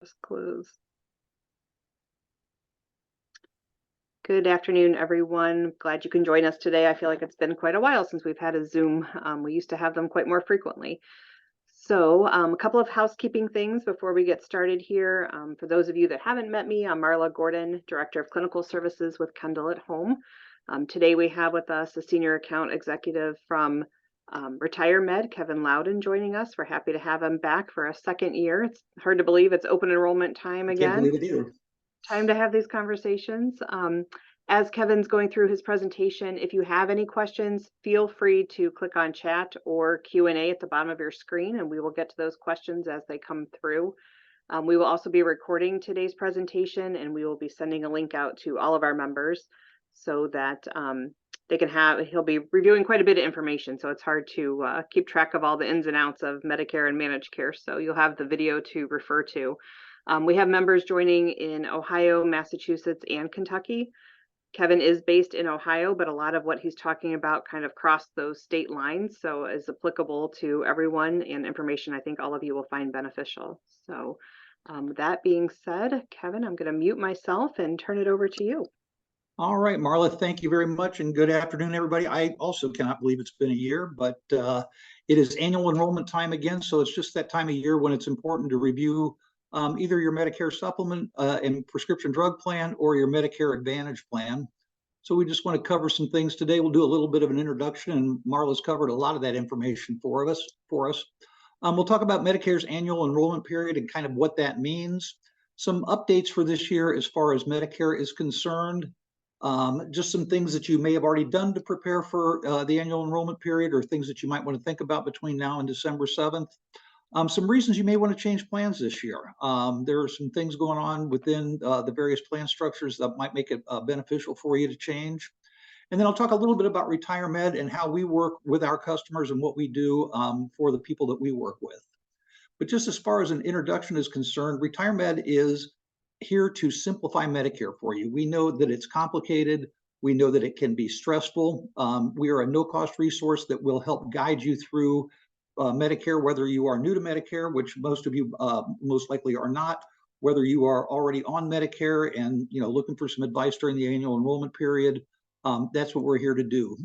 Just close. Good afternoon, everyone. Glad you can join us today. I feel like it's been quite a while since we've had a Zoom. We used to have them quite more frequently. So a couple of housekeeping things before we get started here. For those of you that haven't met me, I'm Marla Gordon, Director of Clinical Services with Kendal at Home. Today we have with us a Senior Account Executive from RetireMed, Kevin Loudon, joining us. We're happy to have him back for a second year. It's hard to believe it's open enrollment time I can't again. believe it either. Time to have these conversations. As Kevin's going through his presentation, if you have any questions, feel free to click on chat or Q&A at the bottom of your screen, and we will get to those questions as they come through. We will also be recording today's presentation, and we will be sending a link out to all of our members so that they can he'll be reviewing quite a bit of information, so it's hard to keep track of all the ins and outs of Medicare and managed care, so you'll have the video to refer to. We have members joining in Ohio, Massachusetts, and Kentucky. Kevin is based in Ohio, but a lot of what he's talking about kind of crossed those state lines, so is applicable to everyone, and information I think all of you will find beneficial. So with that being said, Kevin, I'm going to mute myself and turn it over to you. All right, Marla, thank you very much, and good afternoon, everybody. I also cannot believe it's been a year, but it is annual enrollment time again, so it's just that time of year when it's important to review either your Medicare supplement and prescription drug plan or your Medicare Advantage plan. So we just want to cover some things today. We'll do a little bit of an introduction, and Marla's covered a lot of that information for us. We'll talk about Medicare's annual enrollment period and kind of what that means. Some updates for this year as far as Medicare is concerned. Just some things that you may have already done to prepare for the annual enrollment period, or things that you might want to think about between now and December 7th. Some reasons you may want to change plans this year. There are some things going on within the various plan structures that might make it beneficial for you to change. And then I'll talk a little bit about RetireMed and how we work with our customers and what we do for the people that we work with. But just as far as an introduction is concerned, RetireMed is here to simplify Medicare for you. We know that it's complicated. We know that it can be stressful. We are a no-cost resource that will help guide you through Medicare, whether you are new to Medicare, which most of you most likely are not, whether you are already on Medicare and looking for some advice during the annual enrollment period. That's what we're here to do.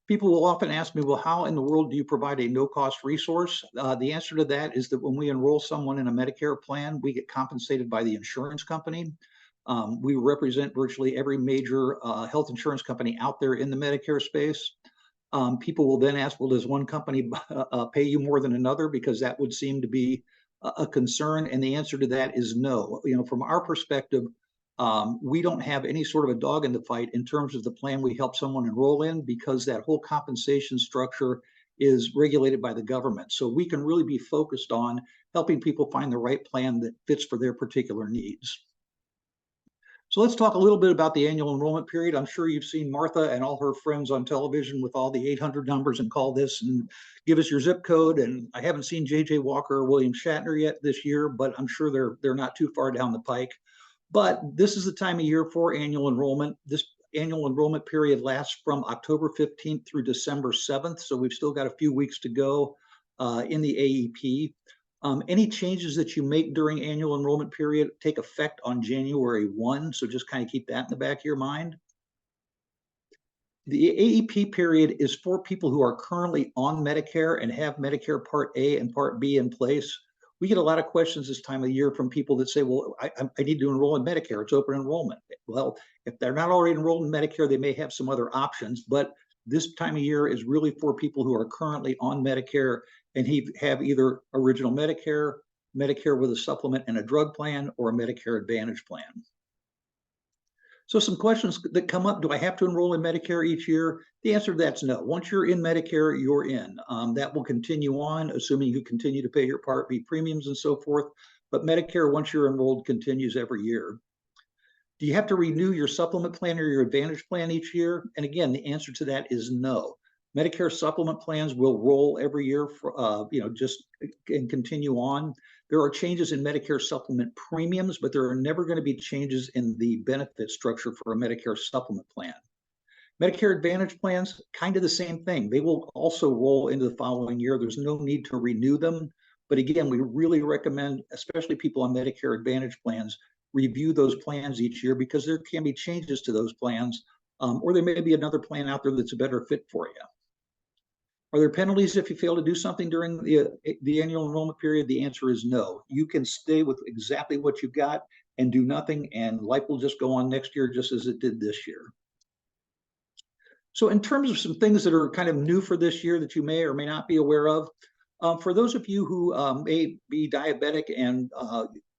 People will often ask me, well, how in the world do you provide a no-cost resource? The answer to that is that when we enroll someone in a Medicare plan, we get compensated by the insurance company. We represent virtually every major health insurance company out there in the Medicare space. People will then ask, well, does one company pay you more than another? Because that would seem to be a concern. And the answer to that is no. From our perspective, we don't have any sort of a dog in the fight in terms of the plan we help someone enroll in, because that whole compensation structure is regulated by the government. So we can really be focused on helping people find the right plan that fits for their particular needs. So let's talk a little bit about the annual enrollment period. I'm sure you've seen Martha and all her friends on television with all the 800 numbers and call this and give us your zip code. And I haven't seen J.J. Walker or William Shatner yet this year, but I'm sure they're not too far down the pike. But this is the time of year for annual enrollment. This annual enrollment period lasts from October 15th through December 7th. So we've still got a few weeks to go in the AEP. Any changes that you make during annual enrollment period take effect on January 1. So just kind of keep that in the back of your mind. The AEP period is for people who are currently on Medicare and have Medicare Part A and Part B in place. We get a lot of questions this time of year from people that say, well, I need to enroll in Medicare. It's open enrollment. Well, if they're not already enrolled in Medicare, they may have some other options. But this time of year is really for people who are currently on Medicare and have either original Medicare, Medicare with a supplement and a drug plan, or a Medicare Advantage plan. So some questions that come up: do I have to enroll in Medicare each year? The answer to that's no. Once you're in Medicare, you're in. That will continue on, assuming you continue to pay your Part B premiums and so forth. But Medicare, once you're enrolled, continues every year. Do you have to renew your supplement plan or your Advantage plan each year? And again, the answer to that is no. Medicare supplement plans will roll every year for, and continue on. There are changes in Medicare supplement premiums, but there are never going to be changes in the benefit structure for a Medicare supplement plan. Medicare Advantage plans, kind of the same thing. They will also roll into the following year. There's no need to renew them, But again, we really recommend, especially people on Medicare Advantage plans, review those plans each year because there can be changes to those plans, or there may be another plan out there that's a better fit for you. Are there penalties if you fail to do something during the annual enrollment period? The answer is no. You can stay with exactly what you've got and do nothing, and life will just go on next year just as it did this year. So in terms of some things that are kind of new for this year that you may or may not be aware of, for those of you who may be diabetic and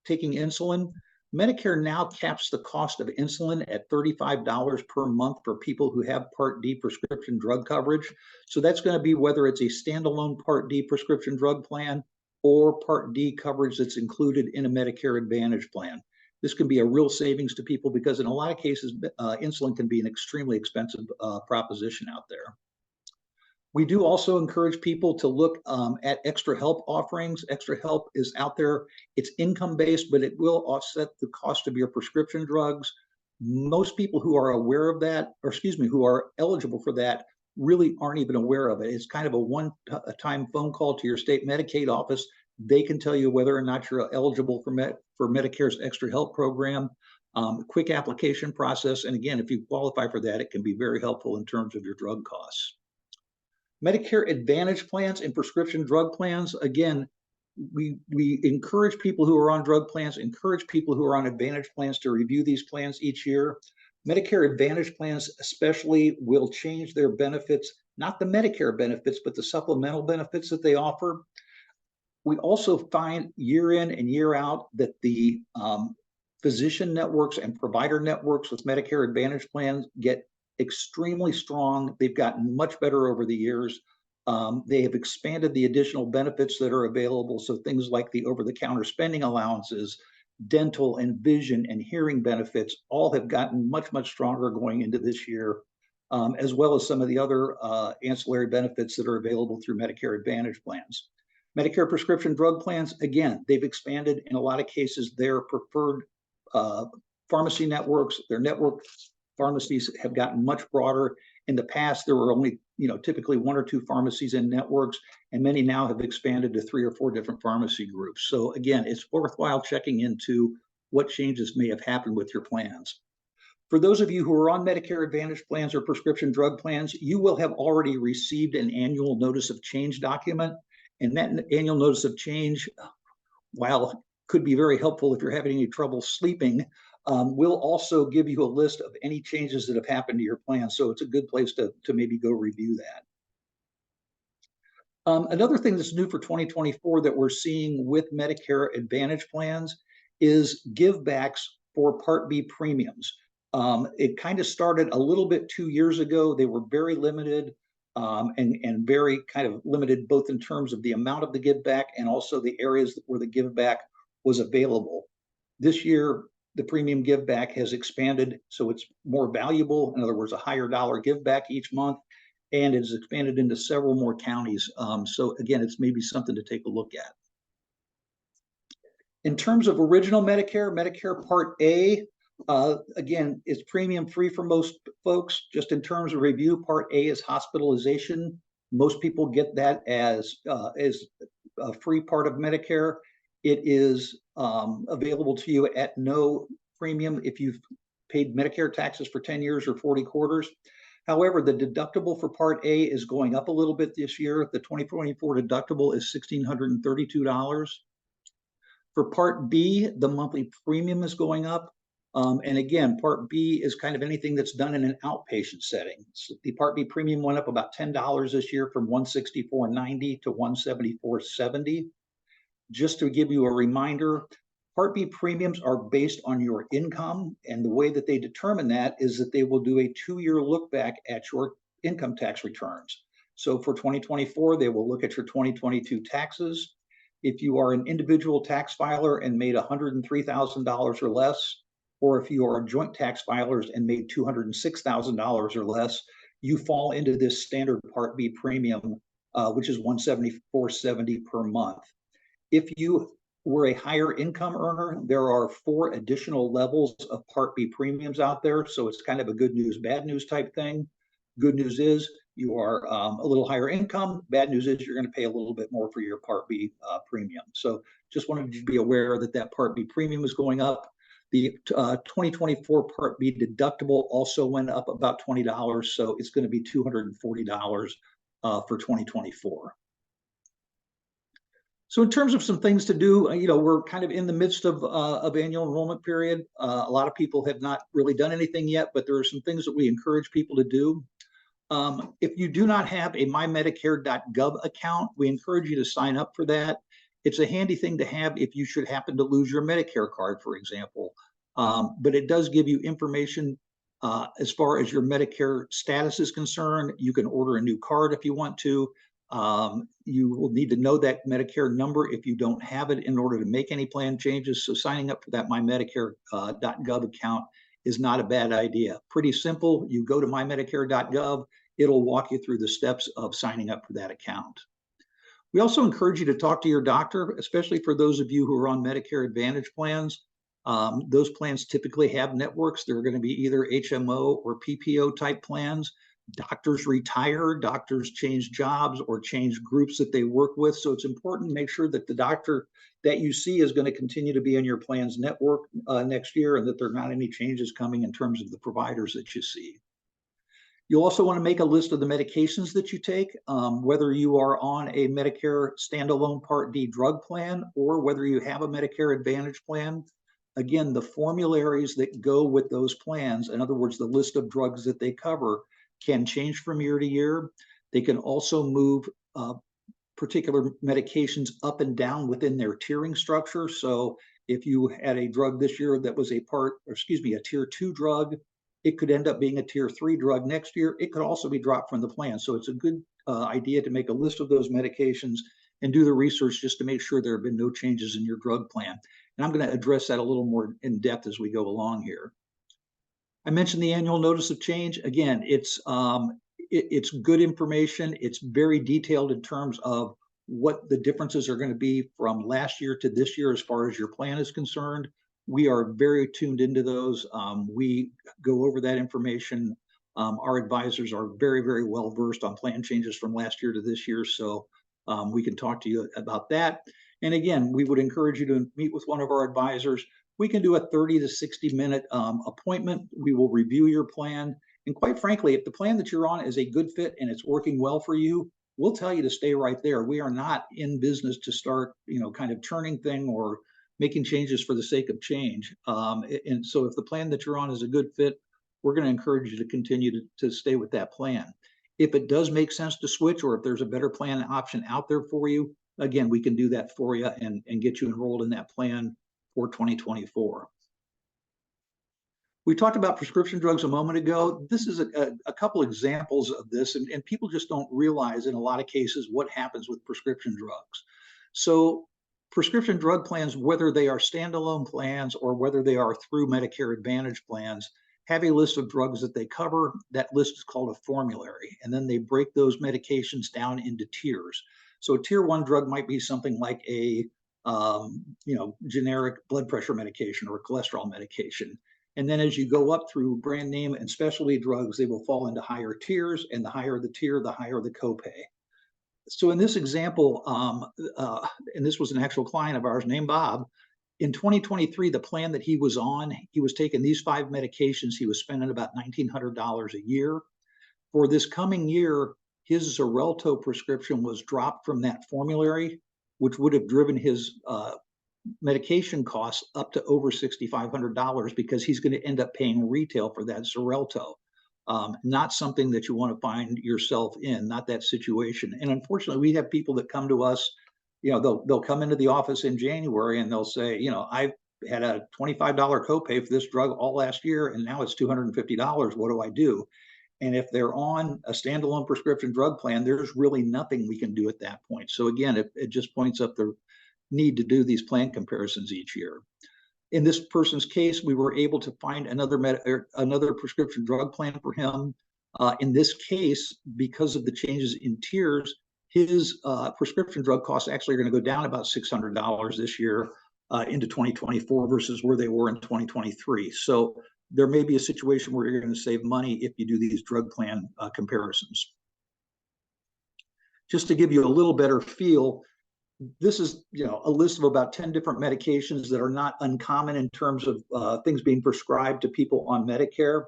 taking insulin, Medicare now caps the cost of insulin at $35 per month for people who have Part D prescription drug coverage. So that's going to be whether it's a standalone Part D prescription drug plan or Part D coverage that's included in a Medicare Advantage plan. This can be a real savings to people because in a lot of cases, insulin can be an extremely expensive proposition out there. We do also encourage people to look at extra help offerings. Extra help is out there. It's income-based, but it will offset the cost of your prescription drugs. Most people who are aware of that, or excuse me, who are eligible for that, really aren't even aware of it. It's kind of a one-time phone call to your state Medicaid office. They can tell you whether or not you're eligible for Medicare's extra help program. Quick application process. And again, if you qualify for that, it can be very helpful in terms of your drug costs. Medicare Advantage plans and prescription drug plans, again, we encourage people who are on drug plans, encourage people who are on Advantage plans to review these plans each year. Medicare Advantage plans especially will change their benefits, not the Medicare benefits, but the supplemental benefits that they offer. We also find year in and year out that the physician networks and provider networks with Medicare Advantage plans get extremely strong. They've gotten much better over the years. They have expanded the additional benefits that are available. So things like the over-the-counter spending allowances, dental and vision and hearing benefits all have gotten much, much stronger going into this year, as well as some of the other ancillary benefits that are available through Medicare Advantage plans. Medicare prescription drug plans, again, they've expanded in a lot of cases their preferred pharmacy networks, their network pharmacies have gotten much broader. In the past, there were only, typically 1 or 2 pharmacies and networks, and many now have expanded to 3 or 4 different pharmacy groups. So again, it's worthwhile checking into what changes may have happened with your plans. For those of you who are on Medicare Advantage plans or prescription drug plans, you will have already received an annual notice of change document. And that annual notice of change, while could be very helpful if you're having any trouble sleeping, will also give you a list of any changes that have happened to your plan. So it's a good place to maybe go review that. Another thing that's new for 2024 that we're seeing with Medicare Advantage plans is givebacks for Part B premiums. It kind of started a little bit 2 years ago. They were very limited and very kind of limited both in terms of the amount of the giveback and also the areas where the giveback was available. This year, the premium give back has expanded, so it's more valuable. In other words, a higher dollar give back each month, and it's expanded into several more counties. So again, it's maybe something to take a look at. In terms of original Medicare, Medicare Part A, again, is premium free for most folks. Just in terms of review, Part A is hospitalization. Most people get that as a free part of Medicare. It is available to you at no premium if you've paid Medicare taxes for 10 years or 40 quarters. However, the deductible for Part A is going up a little bit this year. The 2024 deductible is $1,632. For Part B, the monthly premium is going up. And again, Part B is kind of anything that's done in an outpatient setting. So the Part B premium went up about $10 this year from $164.90 to $174.70. Just to give you a reminder, Part B premiums are based on your income, and the way that they determine that is that they will do a 2-year look back at your income tax returns. So for 2024, they will look at your 2022 taxes. If you are an individual tax filer and made $103,000 or less, or if you are joint tax filers and made $206,000 or less, you fall into this standard Part B premium, which is $174.70 per month. If you were a higher income earner, there are 4 additional levels of Part B premiums out there. So it's kind of a good news, bad news type thing. Good news is you are a little higher income. Bad news is you're going to pay a little bit more for your Part B premium. So just wanted you to be aware that that Part B premium is going up. The 2024 Part B deductible also went up about $20, so it's going to be $240 for 2024. So in terms of some things to do, we're kind of in the midst of annual enrollment period. A lot of people have not really done anything yet, but there are some things that we encourage people to do. If you do not have a mymedicare.gov account, we encourage you to sign up for that. It's a handy thing to have if you should happen to lose your Medicare card, for example. But it does give you information as far as your Medicare status is concerned. You can order a new card if you want to. You will need to know that Medicare number if you don't have it in order to make any plan changes. So signing up for that mymedicare.gov account is not a bad idea. Pretty simple. You go to mymedicare.gov. It'll walk you through the steps of signing up for that account. We also encourage you to talk to your doctor, especially for those of you who are on Medicare Advantage plans. Those plans typically have networks. They're going to be either HMO or PPO type plans. Doctors retire, doctors change jobs or change groups that they work with. So it's important to make sure that the doctor that you see is going to continue to be in your plan's network next year, and that there are not any changes coming in terms of the providers that you see. You'll also want to make a list of the medications that you take, whether you are on a Medicare standalone Part D drug plan or whether you have a Medicare Advantage plan. Again, the formularies that go with those plans, in other words, the list of drugs that they cover, can change from year to year. They can also move particular medications up and down within their tiering structure. So if you had a drug this year that was a tier 2 drug, it could end up being a tier 3 drug next year. It could also be dropped from the plan. So it's a good idea to make a list of those medications and do the research just to make sure there have been no changes in your drug plan. And I'm going to address that a little more in depth as we go along here. I mentioned the annual notice of change. Again, it's good information. It's very detailed in terms of what the differences are going to be from last year to this year as far as your plan is concerned. We are very tuned into those. We go over that information. Our advisors are very, very well versed on plan changes from last year to this year. So we can talk to you about that. And again, we would encourage you to meet with one of our advisors. We can do a 30 to 60-minute appointment. We will review your plan. And quite frankly, if the plan that you're on is a good fit and it's working well for you, we'll tell you to stay right there. We are not in business to start, kind of turning thing or making changes for the sake of change. And so if the plan that you're on is a good fit, we're going to encourage you to continue to stay with that plan. If it does make sense to switch, or if there's a better plan option out there for you, again, we can do that for you and get you enrolled in that plan for 2024. We talked about prescription drugs a moment ago. This is a couple examples of this, and people just don't realize in a lot of cases what happens with prescription drugs. So prescription drug plans, whether they are standalone plans or whether they are through Medicare Advantage plans, have a list of drugs that they cover. That list is called a formulary, and then they break those medications down into tiers. So a tier 1 drug might be something like a generic blood pressure medication or a cholesterol medication. And then as you go up through brand name and specialty drugs, they will fall into higher tiers, and the higher the tier, the higher the copay. So in this example, and this was an actual client of ours named Bob, in 2023, the plan that he was on, he was taking these 5 medications. He was spending about $1,900 a year. For this coming year, his Xarelto prescription was dropped from that formulary, which would have driven his medication costs up to over $6,500 because he's going to end up paying retail for that Xarelto. Not something that you want to find yourself in, not that situation. And unfortunately, we have people that come to us, they'll come into the office in January and they'll say, I've had a $25 copay for this drug all last year, and now it's $250. What do I do? And if they're on a standalone prescription drug plan, there's really nothing we can do at that point. So again, it just points up the need to do these plan comparisons each year. In this person's case, we were able to find another prescription drug plan for him. In this case, because of the changes in tiers, his prescription drug costs actually are going to go down about $600 this year into 2024 versus where they were in 2023. So there may be a situation where you're going to save money if you do these drug plan comparisons. Just to give you a little better feel, this is, a list of about 10 different medications that are not uncommon in terms of things being prescribed to people on Medicare.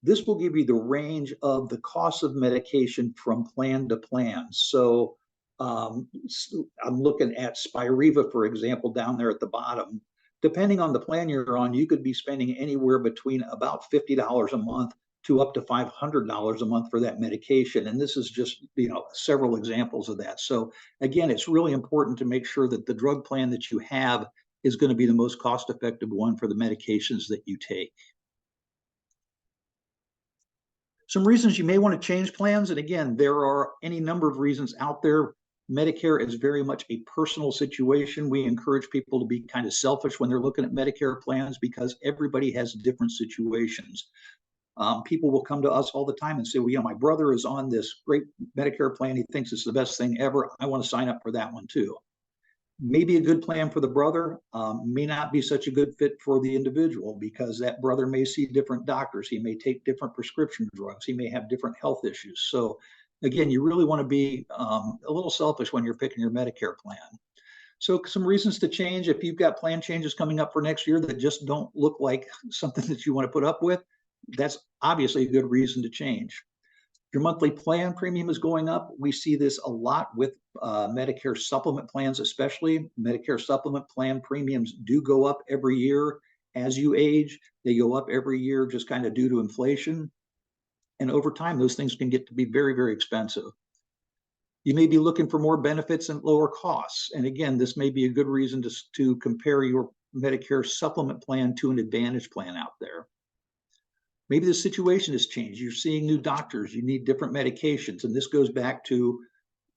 This will give you the range of the cost of medication from plan to plan. So I'm looking at Spiriva, for example, down there at the bottom. Depending on the plan you're on, you could be spending anywhere between about $50 a month to up to $500 a month for that medication. And this is just, several examples of that. So again, it's really important to make sure that the drug plan that you have is going to be the most cost-effective one for the medications that you take. Some reasons you may want to change plans. And again, there are any number of reasons out there. Medicare is very much a personal situation. We encourage people to be kind of selfish when they're looking at Medicare plans because everybody has different situations. People will come to us all the time and say, well, my brother is on this great Medicare plan. He thinks it's the best thing ever. I want to sign up for that one too. Maybe a good plan for the brother, may not be such a good fit for the individual because that brother may see different doctors. He may take different prescription drugs. He may have different health issues. So again, you really want to be a little selfish when you're picking your Medicare plan. So some reasons to change: if you've got plan changes coming up for next year that just don't look like something that you want to put up with, that's obviously a good reason to change. Your monthly plan premium is going up. We see this a lot with Medicare supplement plans, especially. Medicare supplement plan premiums do go up every year as you age. They go up every year just kind of due to inflation. And over time, those things can get to be very, very expensive. You may be looking for more benefits and lower costs. And again, this may be a good reason to compare your Medicare supplement plan to an Advantage plan out there. Maybe the situation has changed. You're seeing new doctors. You need different medications. And this goes back to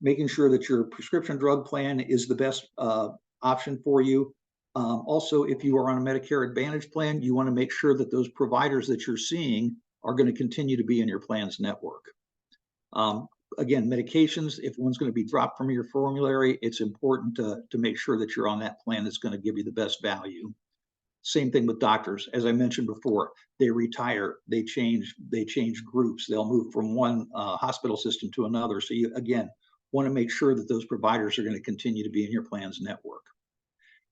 making sure that your prescription drug plan is the best option for you. Also, if you are on a Medicare Advantage plan, you want to make sure that those providers that you're seeing are going to continue to be in your plan's network. Again, medications, if one's going to be dropped from your formulary, it's important to make sure that you're on that plan that's going to give you the best value. Same thing with doctors. As I mentioned before, they retire, they change groups, they'll move from one hospital system to another. So you, again, want to make sure that those providers are going to continue to be in your plan's network.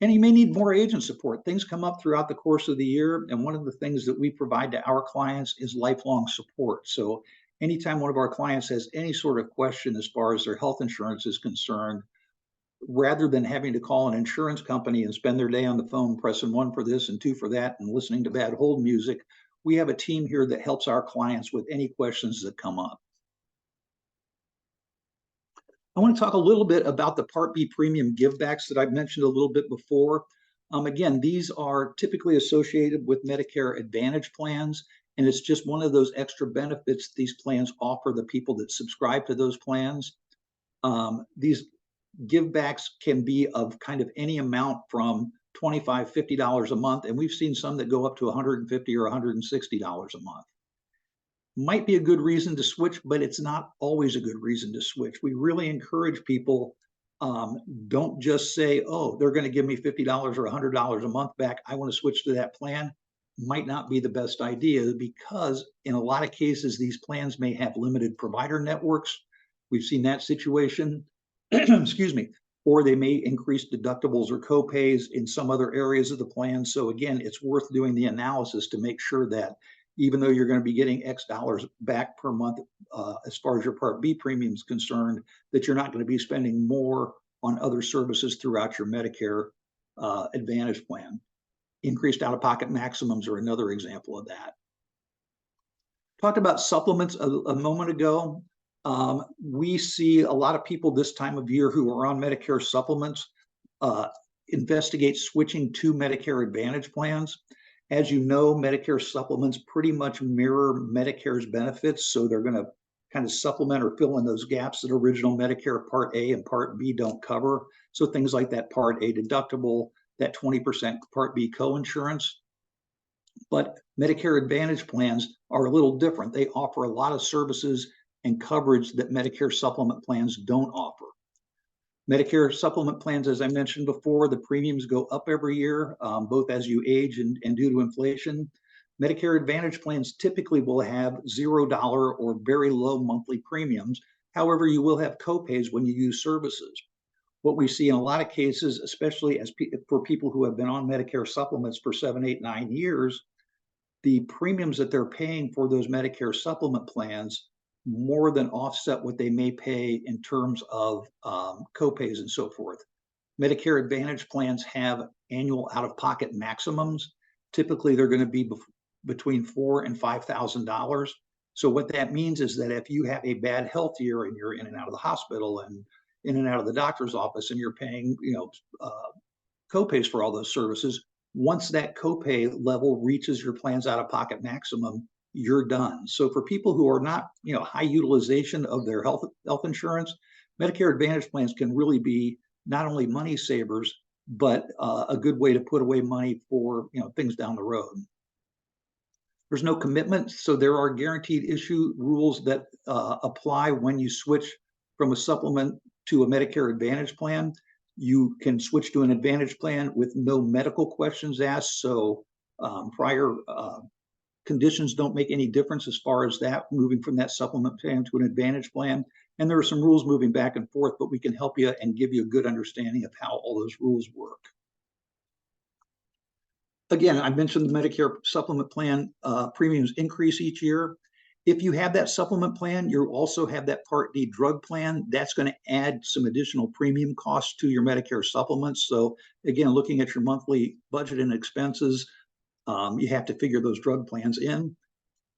And you may need more agent support. Things come up throughout the course of the year. And one of the things that we provide to our clients is lifelong support. So anytime one of our clients has any sort of question as far as their health insurance is concerned, rather than having to call an insurance company and spend their day on the phone pressing 1 for this and 2 for that and listening to bad hold music, we have a team here that helps our clients with any questions that come up. I want to talk a little bit about the Part B premium givebacks that I've mentioned a little bit before. Again, these are typically associated with Medicare Advantage plans, and it's just one of those extra benefits these plans offer the people that subscribe to those plans. These givebacks can be of kind of any amount from $25, $50 a month, and we've seen some that go up to $150 or $160 a month. Might be a good reason to switch, but it's not always a good reason to switch. We really encourage people, don't just say, oh, they're going to give me $50 or $100 a month back, I want to switch to that plan. Might not be the best idea because in a lot of cases, these plans may have limited provider networks. We've seen that situation. Excuse me, or they may increase deductibles or co-pays in some other areas of the plan. So again, it's worth doing the analysis to make sure that even though you're going to be getting X dollars back per month, as far as your Part B premium is concerned, that you're not going to be spending more on other services throughout your Medicare Advantage plan. Increased out-of-pocket maximums are another example of that. Talked about supplements a moment ago. We see a lot of people this time of year who are on Medicare supplements investigate switching to Medicare Advantage plans. As you know, Medicare supplements pretty much mirror Medicare's benefits, so they're going to kind of supplement or fill in those gaps that original Medicare Part A and Part B don't cover. So things like that Part A deductible, that 20% Part B coinsurance. But Medicare Advantage plans are a little different. They offer a lot of services and coverage that Medicare supplement plans don't offer. Medicare supplement plans, as I mentioned before, the premiums go up every year, both as you age and due to inflation. Medicare Advantage plans typically will have $0 or very low monthly premiums. However, you will have copays when you use services. What we see in a lot of cases, especially for people who have been on Medicare supplements for 7, 8, 9 years, the premiums that they're paying for those Medicare supplement plans more than offset what they may pay in terms of copays and so forth. Medicare Advantage plans have annual out-of-pocket maximums. Typically, they're going to be between $4,000 and $5,000. So what that means is that if you have a bad health year and you're in and out of the hospital and in and out of the doctor's office and you're paying, copays for all those services, once that copay level reaches your plan's out-of-pocket maximum, you're done. So for people who are not, high utilization of their health insurance, Medicare Advantage plans can really be not only money savers, but a good way to put away money for things down the road. There's no commitment, so there are guaranteed issue rules that apply when you switch from a supplement to a Medicare Advantage plan. You can switch to an Advantage plan with no medical questions asked, so prior conditions don't make any difference as far as that, moving from that supplement plan to an Advantage plan. And there are some rules moving back and forth, but we can help you and give you a good understanding of how all those rules work. Again, I mentioned the Medicare supplement plan premiums increase each year. If you have that supplement plan, you also have that Part D drug plan. That's going to add some additional premium costs to your Medicare supplements. So again, looking at your monthly budget and expenses, you have to figure those drug plans in.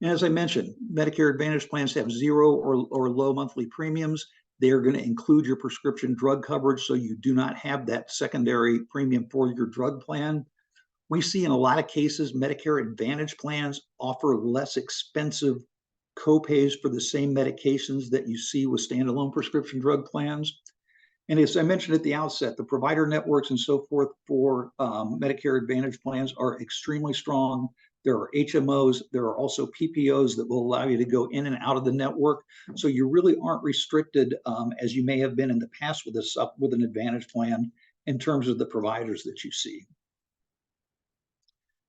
And as I mentioned, Medicare Advantage plans have zero or low monthly premiums. They are going to include your prescription drug coverage, so you do not have that secondary premium for your drug plan. We see in a lot of cases, Medicare Advantage plans offer less expensive copays for the same medications that you see with standalone prescription drug plans. And as I mentioned at the outset, the provider networks and so forth for Medicare Advantage plans are extremely strong. There are HMOs, there are also PPOs that will allow you to go in and out of the network. So you really aren't restricted as you may have been in the past with an Advantage plan in terms of the providers that you see.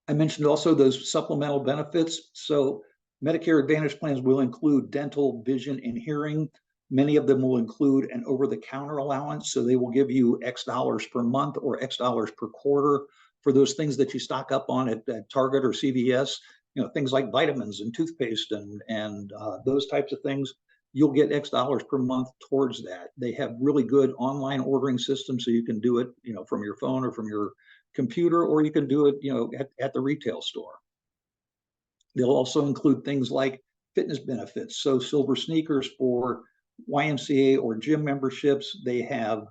I mentioned also those supplemental benefits. So Medicare Advantage plans will include dental, vision, and hearing. Many of them will include an over-the-counter allowance. So they will give you X dollars per month or X dollars per quarter for those things that you stock up on at Target or CVS, things like vitamins and toothpaste and those types of things. You'll get X dollars per month towards that. They have really good online ordering systems, so you can do it, from your phone or from your computer, or you can do it, at the retail store. They'll also include things like fitness benefits. So silver sneakers for YMCA or gym memberships. They have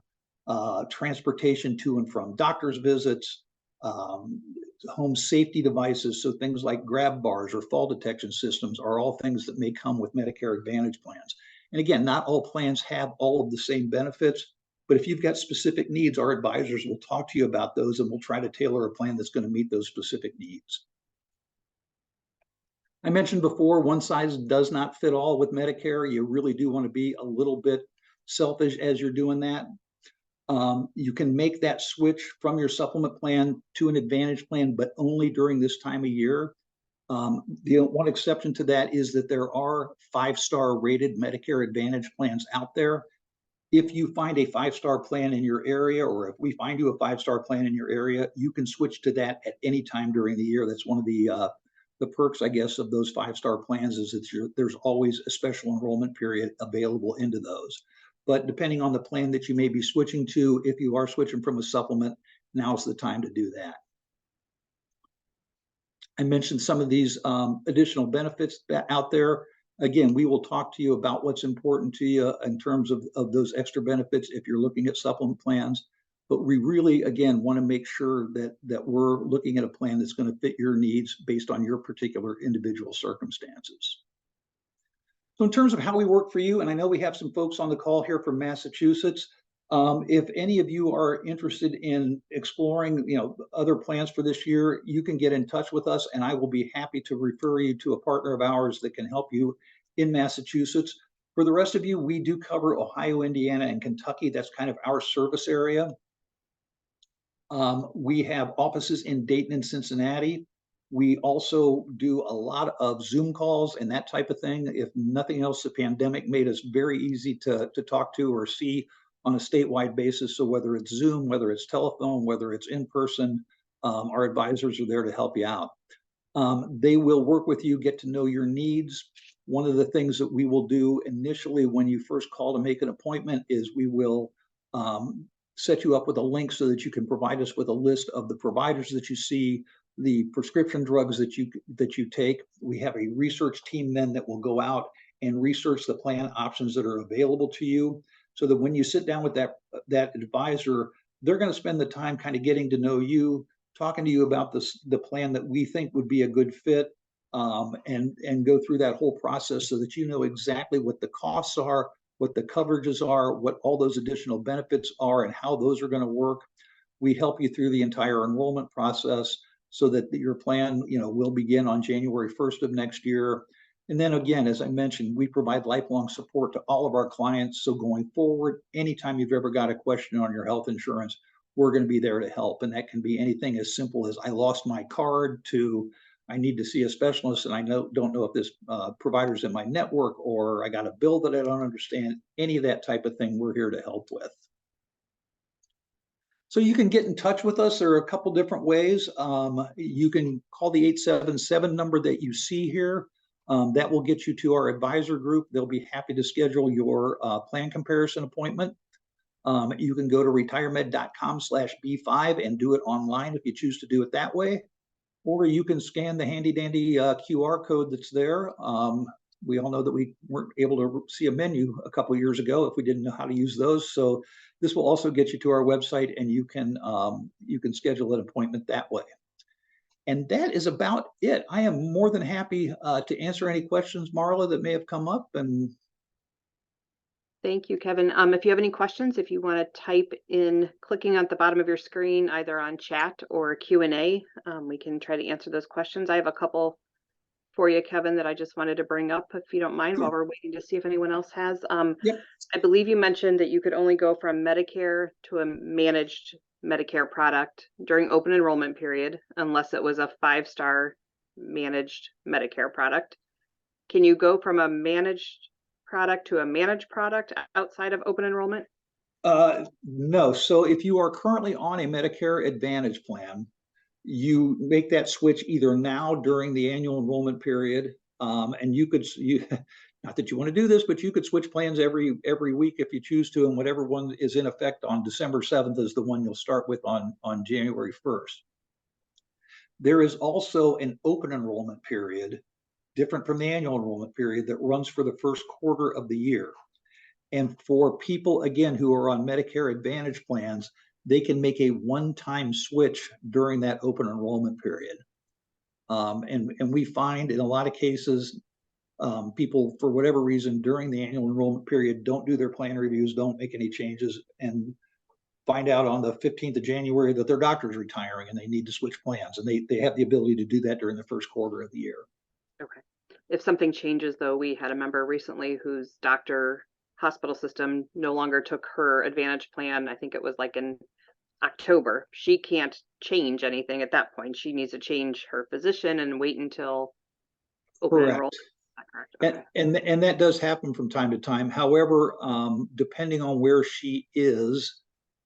transportation to and from doctor's visits, home safety devices. So things like grab bars or fall detection systems are all things that may come with Medicare Advantage plans. And again, not all plans have all of the same benefits, but if you've got specific needs, our advisors will talk to you about those and we'll try to tailor a plan that's going to meet those specific needs. I mentioned before, one size does not fit all with Medicare. You really do want to be a little bit selfish as you're doing that. You can make that switch from your supplement plan to an Advantage plan, but only during this time of year. The one exception to that is that there are 5-star rated Medicare Advantage plans out there. If you find a 5-star plan in your area, or if we find you a 5-star plan in your area, you can switch to that at any time during the year. That's one of the perks, I guess, of those 5-star plans is that there's always a special enrollment period available into those. But depending on the plan that you may be switching to, if you are switching from a supplement, now's the time to do that. I mentioned some of these additional benefits out there. Again, we will talk to you about what's important to you in terms of those extra benefits if you're looking at supplement plans. But we really, again, want to make sure that we're looking at a plan that's going to fit your needs based on your particular individual circumstances. So in terms of how we work for you, and I know we have some folks on the call here from Massachusetts, if any of you are interested in exploring, other plans for this year, you can get in touch with us and I will be happy to refer you to a partner of ours that can help you in Massachusetts. For the rest of you, we do cover Ohio, Indiana, and Kentucky. That's kind of our service area. We have offices in Dayton and Cincinnati. We also do a lot of Zoom calls and that type of thing. If nothing else, the pandemic made us very easy to talk to or see on a statewide basis. So whether it's Zoom, whether it's telephone, whether it's in person, our advisors are there to help you out. They will work with you, get to know your needs. One of the things that we will do initially when you first call to make an appointment is we will set you up with a link so that you can provide us with a list of the providers that you see, the prescription drugs that you take. We have a research team then that will go out and research the plan options that are available to you, so that when you sit down with that advisor, they're going to spend the time kind of getting to know you, talking to you about the plan that we think would be a good fit, and go through that whole process so that you know exactly what the costs are, what the coverages are, what all those additional benefits are, and how those are going to work. We help you through the entire enrollment process so that your plan, will begin on January 1st of next year. And then again, as I mentioned, we provide lifelong support to all of our clients. So going forward, anytime you've ever got a question on your health insurance, we're going to be there to help. And that can be anything as simple as I lost my card to I need to see a specialist and I don't know if this provider's in my network, or I got a bill that I don't understand. Any of that type of thing, we're here to help with. So you can get in touch with us. There are a couple different ways. You can call the 877 number that you see here. That will get you to our advisor group. They'll be happy to schedule your plan comparison appointment. You can go to retiremed.com/B5 and do it online if you choose to do it that way. Or you can scan the handy dandy QR code that's there. We all know that we weren't able to see a menu a couple of years ago if we didn't know how to use those. So this will also get you to our website, and you can schedule an appointment that way. And that is about it. I am more than happy to answer any questions, Marla, that may have come up. And thank you, Kevin. If you have any questions, if you want to type in, clicking at the bottom of your screen, either on chat or Q&A, we can try to answer those questions. I have a couple for you, Kevin, that I just wanted to bring up, if you don't mind, while we're waiting to see if anyone else has. Yep. I believe you mentioned that you could only go from Medicare to a managed Medicare product during open enrollment period, unless it was a 5-star managed Medicare product. Can you go from a managed product to a managed product outside of open enrollment? No. So if you are currently on a Medicare Advantage plan, you make that switch either now during the annual enrollment period, and you not that you want to do this, but you could switch plans every week if you choose to, and whatever one is in effect on December 7th is the one you'll start with on January 1st. There is also an open enrollment period, different from the annual enrollment period, that runs for the first quarter of the year. And for people, again, who are on Medicare Advantage plans, they can make a one-time switch during that open enrollment period. And we find in a lot of cases, people, for whatever reason, during the annual enrollment period, don't do their plan reviews, don't make any changes, and find out on the 15th of January that their doctor's retiring and they need to switch plans. And they have the ability to do that during the first quarter of the year. Okay. If something changes, though, we had a member recently whose hospital system no longer took her Advantage plan. I think it was like in October. She can't change anything at that point. She needs to change her physician and wait until open enrollment. Correct. Okay. And that does happen from time to time. However, depending on where she is,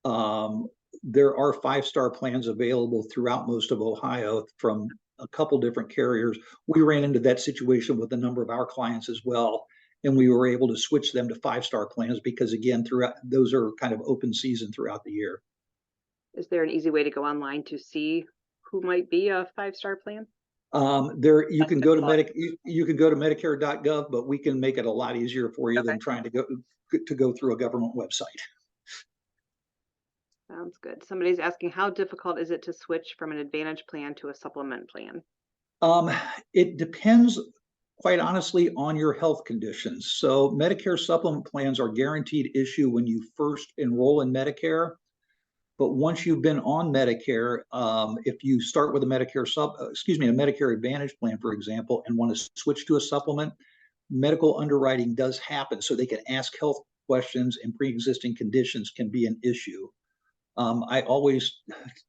there are 5-star plans available throughout most of Ohio from a couple different carriers. We ran into that situation with a number of our clients as well, and we were able to switch them to 5-star plans because, again, throughout those are kind of open season throughout the year. Is there an easy way to go online to see who might be a 5-star plan? You can go to Medicare.gov, but we can make it a lot easier for you than trying to go through a government website. Sounds good. Somebody's asking, how difficult is it to switch from an Advantage plan to a supplement plan? It depends, quite honestly, on your health conditions. So Medicare supplement plans are guaranteed issue when you first enroll in Medicare. But once you've been on Medicare, if you start with a Medicare Advantage plan, for example, and want to switch to a supplement, medical underwriting does happen. So they can ask health questions, and pre-existing conditions can be an issue. I always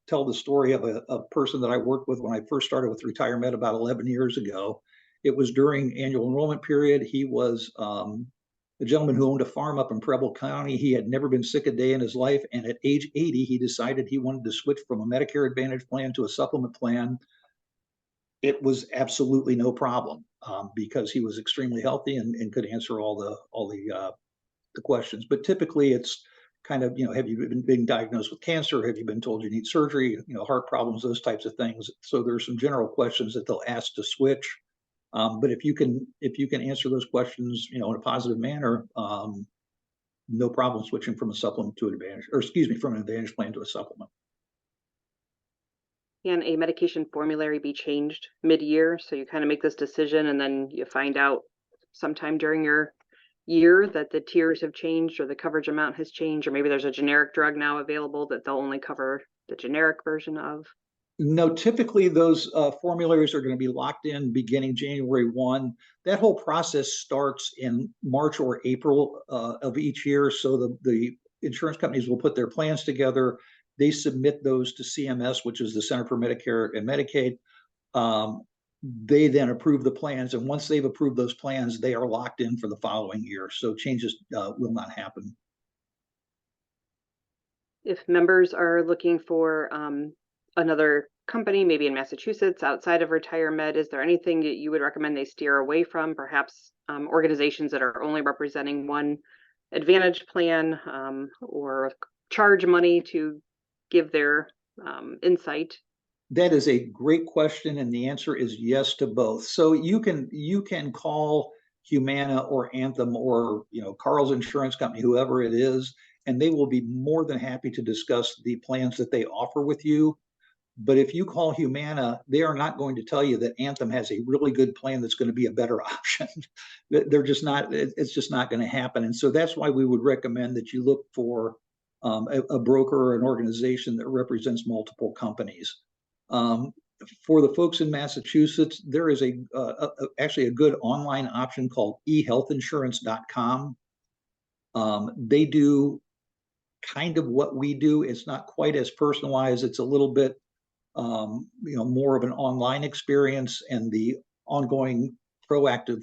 tell the story of a person that I worked with when I first started with retirement about 11 years ago. It was during annual enrollment period. He was a gentleman who owned a farm up in Preble County. He had never been sick a day in his life. And at age 80, he decided he wanted to switch from a Medicare Advantage plan to a supplement plan. It was absolutely no problem because he was extremely healthy and could answer all the questions. But typically it's kind of, have you been diagnosed with cancer? Have you been told you need surgery? Heart problems, those types of things. So there's some general questions that they'll ask to switch. But if you can answer those questions, in a positive manner, no problem switching from a supplement to an advantage, or excuse me, from an advantage plan to a supplement. Can a medication formulary be changed mid-year? So you kind of make this decision and then you find out sometime during your year that the tiers have changed or the coverage amount has changed, or maybe there's a generic drug now available that they'll only cover the generic version of? No, typically those formularies are going to be locked in beginning January 1. That whole process starts in March or April of each year. So the insurance companies will put their plans together. They submit those to CMS, which is the Center for Medicare and Medicaid. They then approve the plans. And once they've approved those plans, they are locked in for the following year. So changes will not happen. If members are looking for another company, maybe in Massachusetts, outside of RetireMed, is there anything that you would recommend they steer away from? Perhaps organizations that are only representing one advantage plan or charge money to give their insight? That is a great question, and the answer is yes to both. So you can call Humana or Anthem or Carl's insurance company, whoever it is, and they will be more than happy to discuss the plans that they offer with you. But if you call Humana, they are not going to tell you that Anthem has a really good plan that's going to be a better option. They're just not. It's just not going to happen. And so that's why we would recommend that you look for a broker or an organization that represents multiple companies. For the folks in Massachusetts, there is actually a good online option called ehealthinsurance.com. They do kind of what we do. It's not quite as personalized. It's a little bit more of an online experience, and the ongoing proactive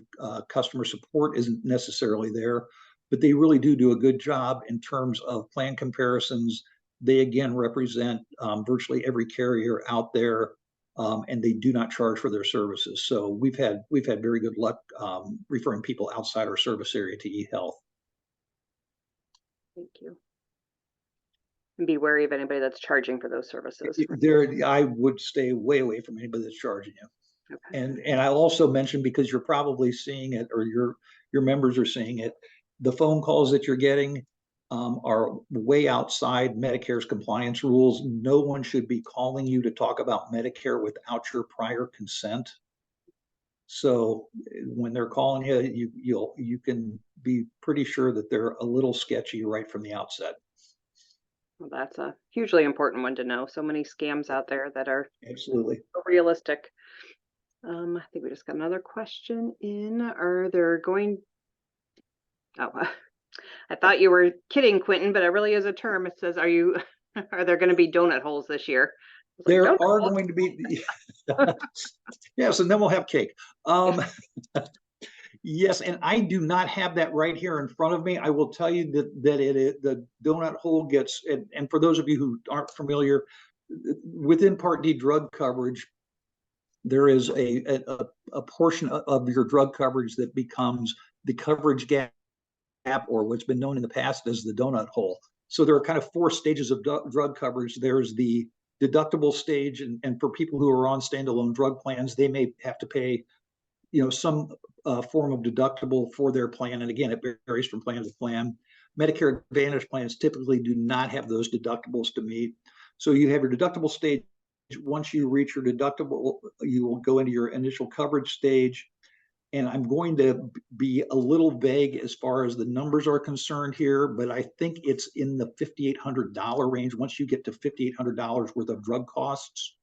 customer support isn't necessarily there, but they really do a good job in terms of plan comparisons. They again represent virtually every carrier out there, and they do not charge for their services. So we've had very good luck referring people outside our service area to eHealth. Thank you. And be wary of anybody that's charging for those services. I would stay way away from anybody that's charging you. Okay. And I'll also mention, because you're probably seeing it, or your members are seeing it, the phone calls that you're getting are way outside Medicare's compliance rules. No one should be calling you to talk about Medicare without your prior consent. So when they're calling you, you can be pretty sure that they're a little sketchy right from the outset. Well, that's a hugely important one to know. So many scams out there that are absolutely realistic. I think we just got another question in. Are there going? Oh, I thought you were kidding, Quentin, but it really is a term. It says, are there going to be donut holes this year? There are going to be. Yes, and then we'll have cake. Yes, and I do not have that right here in front of me. I will tell you that the donut hole gets, and for those of you who aren't familiar, within Part D drug coverage, there is a portion of your drug coverage that becomes the coverage gap, or what's been known in the past as the donut hole. So there are kind of 4 stages of drug coverage. There's the deductible stage, and for people who are on standalone drug plans, they may have to pay some form of deductible for their plan. And again, it varies from plan to plan. Medicare Advantage plans typically do not have those deductibles to meet. So you have your deductible stage. Once you reach your deductible, you will go into your initial coverage stage. And I'm going to be a little vague as far as the numbers are concerned here, but I think it's in the $5,800 range. Once you get to $5,800 worth of drug costs,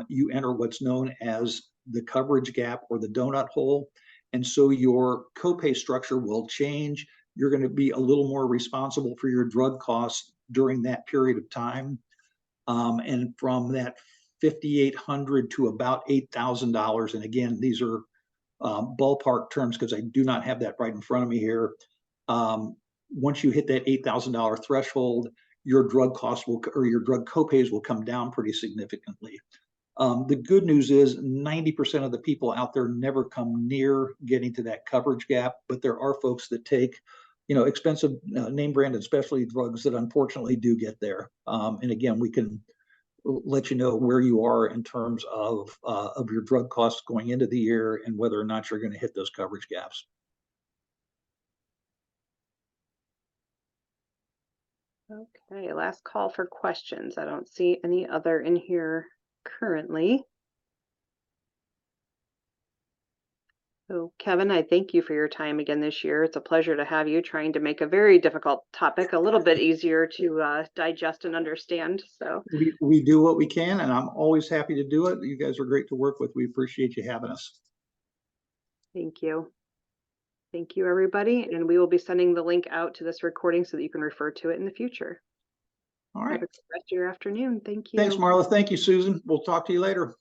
you enter what's known as the coverage gap, or the donut hole. And so your copay structure will change. You're going to be a little more responsible for your drug costs during that period of time. And from that $5,800 to about $8,000. And again, these are ballpark terms because I do not have that right in front of me here. Once you hit that $8,000 threshold, your drug costs will, or your drug copays will come down pretty significantly. The good news is 90% of the people out there never come near getting to that coverage gap, but there are folks that take, expensive name branded specialty drugs that unfortunately do get there. And again, we can let you know where you are in terms of your drug costs going into the year and whether or not you're going to hit those coverage gaps. Okay, last call for questions. I don't see any other in here currently. So Kevin, I thank you for your time again this year. It's a pleasure to have you trying to make a very difficult topic a little bit easier to digest and understand. So we do what we can, and I'm always happy to do it. You guys are great to work with. We appreciate you having us. thank you. Thank you, everybody. And we will be sending the link out to this recording so that you can refer to it in the future. All right. Have a good rest of your afternoon. Thank you. Thanks, Marla. Thank you, Susan. We'll talk to you later.